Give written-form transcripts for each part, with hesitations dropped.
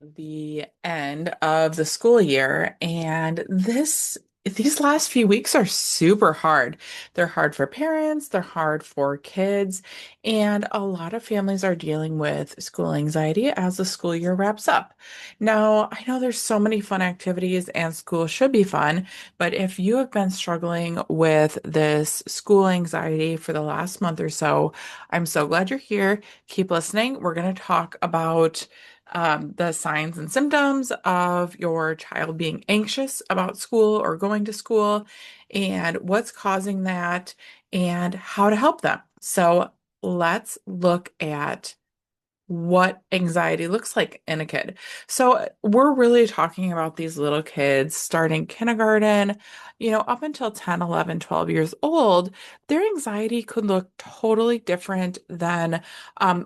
The end of the school year, and these last few weeks are super hard. They're hard for parents, they're hard for kids, and a lot of families are dealing with school anxiety as the school year wraps up. Now, I know there's so many fun activities and school should be fun, but if you have been struggling with this school anxiety for the last month or so, I'm so glad you're here. Keep listening. We're going to talk about the signs and symptoms of your child being anxious about school or going to school, and what's causing that, and how to help them. So let's look at what anxiety looks like in a kid. So we're really talking about these little kids starting kindergarten, up until 10, 11, 12 years old. Their anxiety could look totally different than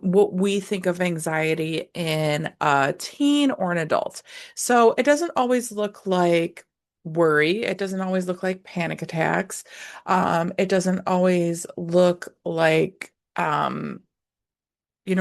what we think of anxiety in a teen or an adult. So it doesn't always look like worry. It doesn't always look like panic attacks. It doesn't always look like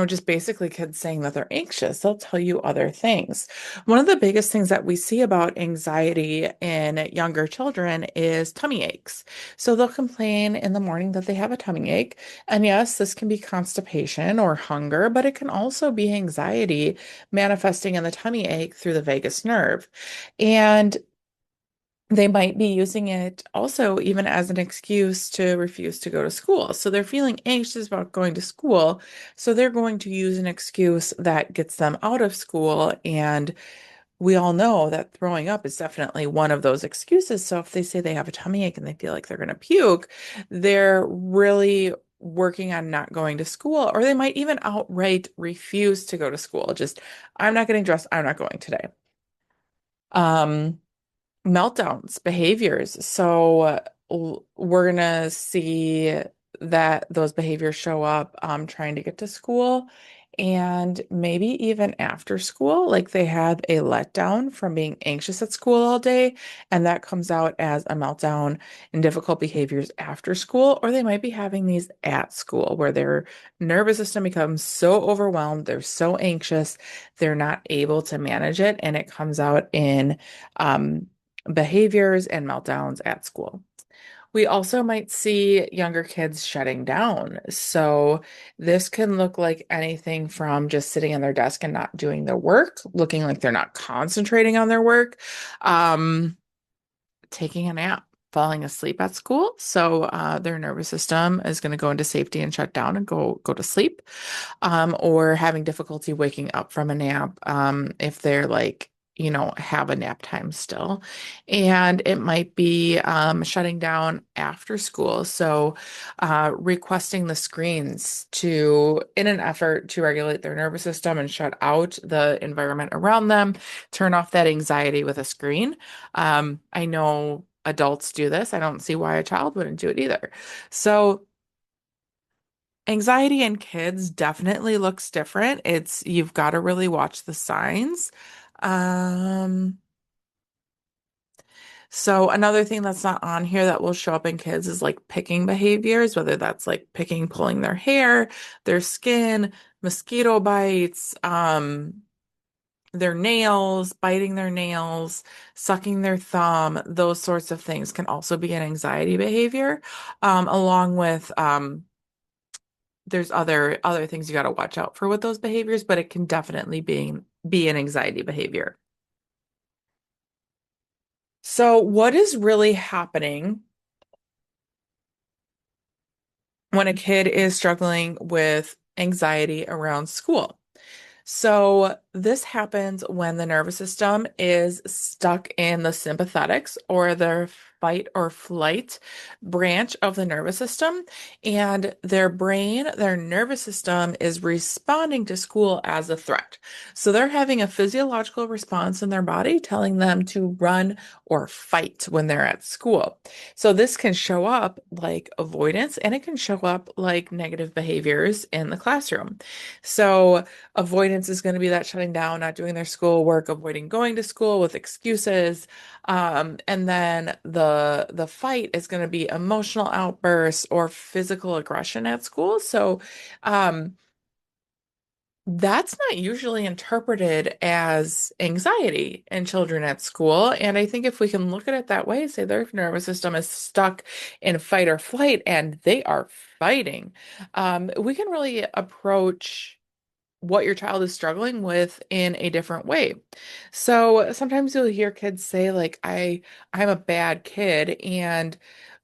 just basically kids saying that they're anxious. They'll tell you other things. One of the biggest things that we see about anxiety in younger children is tummy aches. So they'll complain in the morning that they have a tummy ache. And yes, this can be constipation or hunger, but it can also be anxiety manifesting in the tummy ache through the vagus nerve. And they might be using it also even as an excuse to refuse to go to school. So they're feeling anxious about going to school. So they're going to use an excuse that gets them out of school. And we all know that throwing up is definitely one of those excuses. So if they say they have a tummy ache and they feel like they're going to puke, they're really working on not going to school, or they might even outright refuse to go to school. Just, I'm not getting dressed. I'm not going today. Um, Meltdowns, behaviors. So we're gonna see that those behaviors show up trying to get to school and maybe even after school, like they had a letdown from being anxious at school all day, and that comes out as a meltdown and difficult behaviors after school, or they might be having these at school where their nervous system becomes so overwhelmed, they're so anxious, they're not able to manage it, and it comes out in behaviors and meltdowns at school. We also might see younger kids shutting down. So this can look like anything from just sitting on their desk and not doing their work, looking like they're not concentrating on their work, um, taking a nap, falling asleep at school. So their nervous system is going to go into safety and shut down and go to sleep, or having difficulty waking up from a nap if they're like, have a nap time still. And it might be shutting down after school. So requesting the screens in an effort to regulate their nervous system and shut out the environment around them, turn off that anxiety with a screen. I know adults do this. I don't see why a child wouldn't do it either. So anxiety in kids definitely looks different. You've got to really watch the signs. Um, so another thing that's not on here that will show up in kids is like picking behaviors, whether that's like picking, pulling their hair, their skin, mosquito bites, their nails, biting their nails, sucking their thumb, those sorts of things can also be an anxiety behavior, along with there's other things you got to watch out for with those behaviors, but it can definitely be an anxiety behavior. So what is really happening when a kid is struggling with anxiety around school? So this happens when the nervous system is stuck in the sympathetics or the fight or flight branch of the nervous system, and their nervous system is responding to school as a threat. So they're having a physiological response in their body telling them to run or fight when they're at school. So this can show up like avoidance, and it can show up like negative behaviors in the classroom. So avoidance is going to be that shutting down, not doing their schoolwork, avoiding going to school with excuses. And then the fight is going to be emotional outbursts or physical aggression at school. So, um, That's not usually interpreted as anxiety in children at school. And I think if we can look at it that way, say their nervous system is stuck in fight or flight and they are fighting, we can really approach what your child is struggling with in a different way. So sometimes you'll hear kids say like I'm a bad kid, and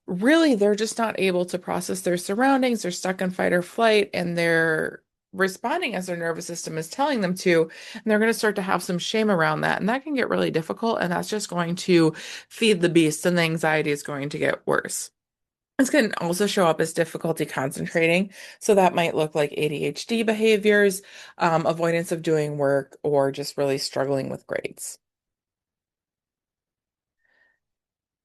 really they're just not able to process their surroundings. They're stuck in fight or flight and they're responding as their nervous system is telling them to, and they're going to start to have some shame around that, and that can get really difficult, and that's just going to feed the beast, and the anxiety is going to get worse. This can also show up as difficulty concentrating. So that might look like ADHD behaviors, avoidance of doing work, or just really struggling with grades.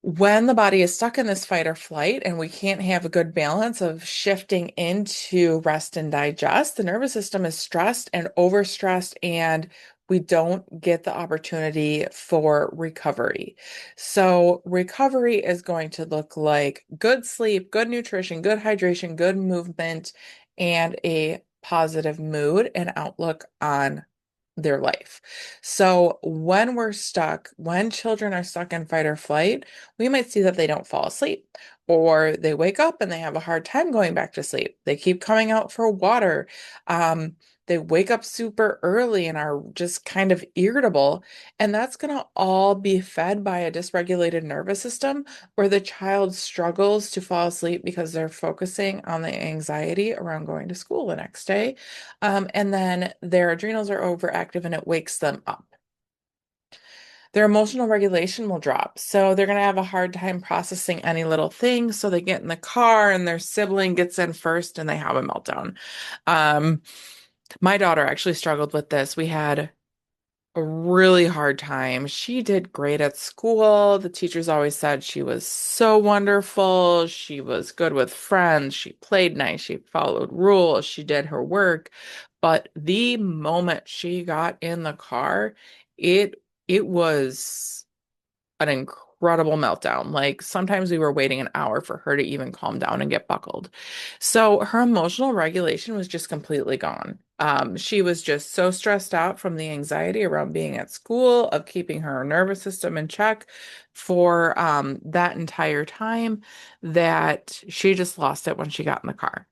When the body is stuck in this fight or flight and we can't have a good balance of shifting into rest and digest, the nervous system is stressed and overstressed, and we don't get the opportunity for recovery. So, recovery is going to look like good sleep, good nutrition, good hydration, good movement, and a positive mood and outlook on their life. So when we're stuck, when children are stuck in fight or flight, we might see that they don't fall asleep, or they wake up and they have a hard time going back to sleep. They keep coming out for water. They wake up super early and are just kind of irritable. And that's going to all be fed by a dysregulated nervous system where the child struggles to fall asleep because they're focusing on the anxiety around going to school the next day. And then their adrenals are overactive and it wakes them up. Their emotional regulation will drop. So they're going to have a hard time processing any little thing. So they get in the car and their sibling gets in first and they have a meltdown. Um, my daughter actually struggled with this. We had a really hard time. She did great at school. The teachers always said she was so wonderful. She was good with friends. She played nice. She followed rules. She did her work. But the moment she got in the car, it it was an incredible meltdown. Like sometimes we were waiting an hour for her to even calm down and get buckled. So her emotional regulation was just completely gone. She was just so stressed out from the anxiety around being at school, of keeping her nervous system in check for that entire time, that she just lost it when she got in the car.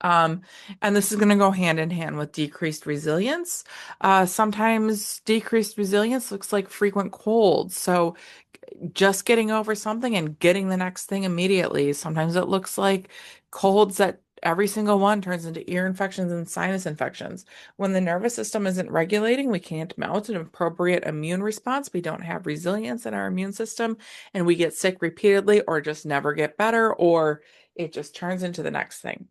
Um, and this is going to go hand in hand with decreased resilience. Sometimes decreased resilience looks like frequent colds. So just getting over something and getting the next thing immediately. Sometimes it looks like colds that every single one turns into ear infections and sinus infections. When the nervous system isn't regulating, we can't mount an appropriate immune response. We don't have resilience in our immune system, and we get sick repeatedly or just never get better, or it just turns into the next thing.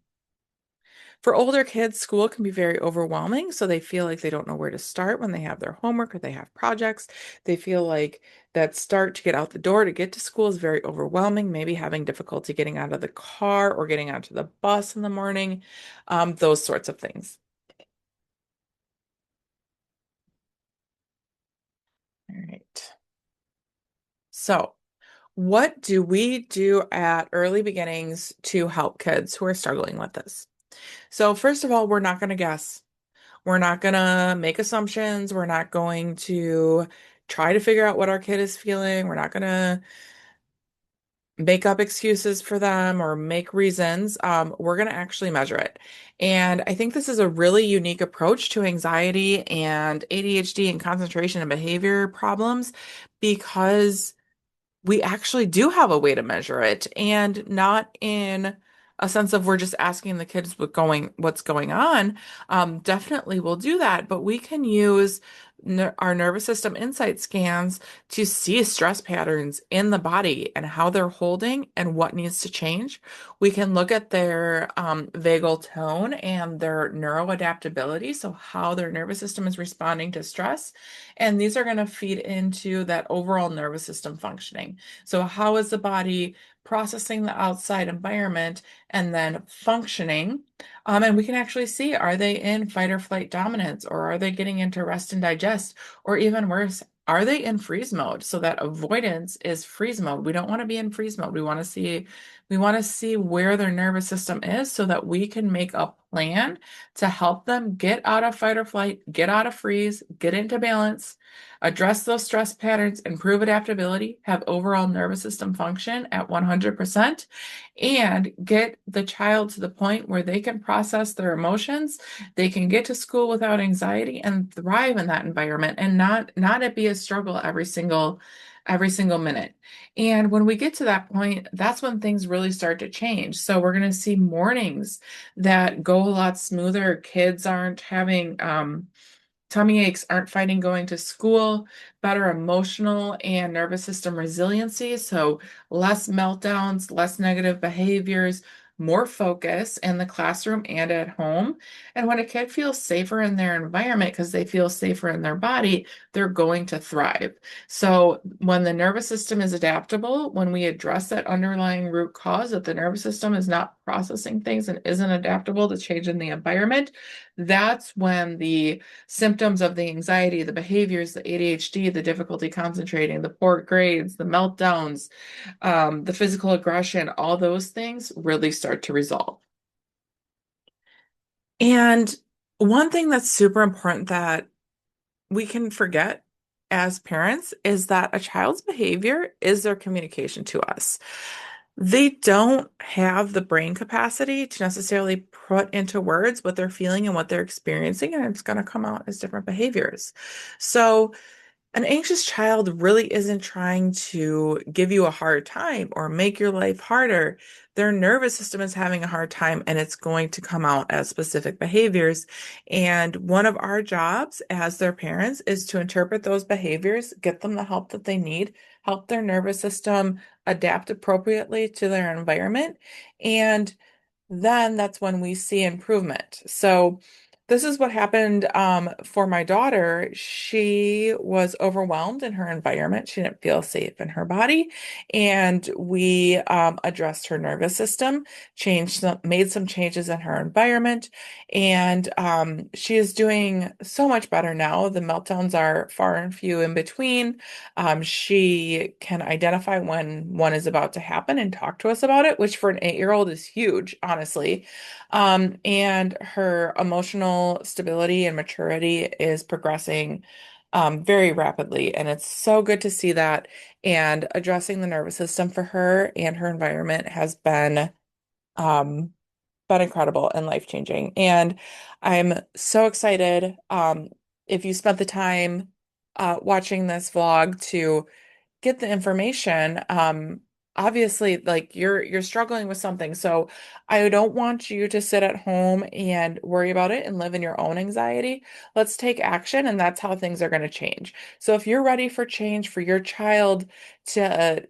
For older kids, school can be very overwhelming, so they feel like they don't know where to start when they have their homework or they have projects. They feel like that start to get out the door to get to school is very overwhelming, maybe having difficulty getting out of the car or getting onto the bus in the morning, those sorts of things. All right. So, what do we do at early beginnings to help kids who are struggling with this? So, first of all, we're not going to guess. We're not going to make assumptions. We're not going to try to figure out what our kid is feeling. We're not going to make up excuses for them or make reasons. We're going to actually measure it. And I think this is a really unique approach to anxiety and ADHD and concentration and behavior problems, because we actually do have a way to measure it, and not in a sense of we're just asking the kids what's going on. Definitely we'll do that, but we can use our nervous system insight scans to see stress patterns in the body and how they're holding and what needs to change. We can look at their vagal tone and their neuroadaptability, so how their nervous system is responding to stress. And these are going to feed into that overall nervous system functioning. So, how is the body processing the outside environment and then functioning? And we can actually see, are they in fight or flight dominance, or are they getting into rest and digest, or even worse, are they in freeze mode? So that avoidance is freeze mode. We don't want to be in freeze mode. We want to see We want to see where their nervous system is so that we can make a plan to help them get out of fight or flight, get out of freeze, get into balance, address those stress patterns, improve adaptability, have overall nervous system function at 100%, and get the child to the point where they can process their emotions, they can get to school without anxiety and thrive in that environment and not it be a struggle every single minute. And when we get to that point, that's when things really start to change. So we're going to see mornings that go a lot smoother. Kids aren't having tummy aches, aren't fighting going to school, better emotional and nervous system resiliency. So less meltdowns, less negative behaviors, more focus in the classroom and at home. And when a kid feels safer in their environment because they feel safer in their body, they're going to thrive. So when the nervous system is adaptable, when we address that underlying root cause that the nervous system is not processing things and isn't adaptable to change in the environment, that's when the symptoms of the anxiety, the behaviors, the ADHD, the difficulty concentrating, the poor grades, the meltdowns, the physical aggression, all those things really start to resolve. And one thing that's super important that we can forget as parents is that a child's behavior is their communication to us. They don't have the brain capacity to necessarily put into words what they're feeling and what they're experiencing, and it's going to come out as different behaviors. So, an anxious child really isn't trying to give you a hard time or make your life harder. Their nervous system is having a hard time and it's going to come out as specific behaviors. And one of our jobs as their parents is to interpret those behaviors, get them the help that they need, help their nervous system adapt appropriately to their environment. And then that's when we see improvement. So this is what happened for my daughter. She was overwhelmed in her environment. She didn't feel safe in her body. And we addressed her nervous system, made some changes in her environment. And she is doing so much better now. The meltdowns are far and few in between. She can identify when one is about to happen and talk to us about it, which for an 8-year-old is huge, honestly. And her emotional stability and maturity is progressing very rapidly. And it's so good to see that. And addressing the nervous system for her and her environment has um, been incredible and life-changing. And I'm so excited if you spent the time watching this vlog to get the information. Obviously, like you're struggling with something. So I don't want you to sit at home and worry about it and live in your own anxiety. Let's take action, and that's how things are going to change. So if you're ready for change for your child to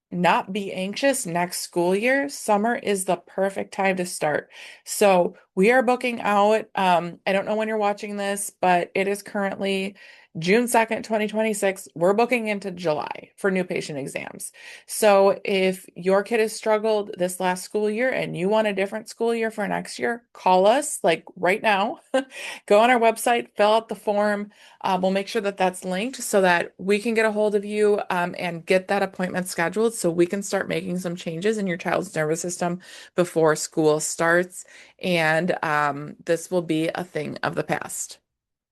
not be anxious next school year, summer is the perfect time to start. So we are booking out. I don't know when you're watching this, but it is currently June 2nd, 2026. We're booking into July for new patient exams. So if your kid has struggled this last school year and you want a different school year for next year, call us like right now. Go on our website, fill out the form. We'll make sure that that's linked so that we can get a hold of you and get that appointment scheduled so we can start making some changes in your child's nervous system before school starts. And this will be a thing of the past.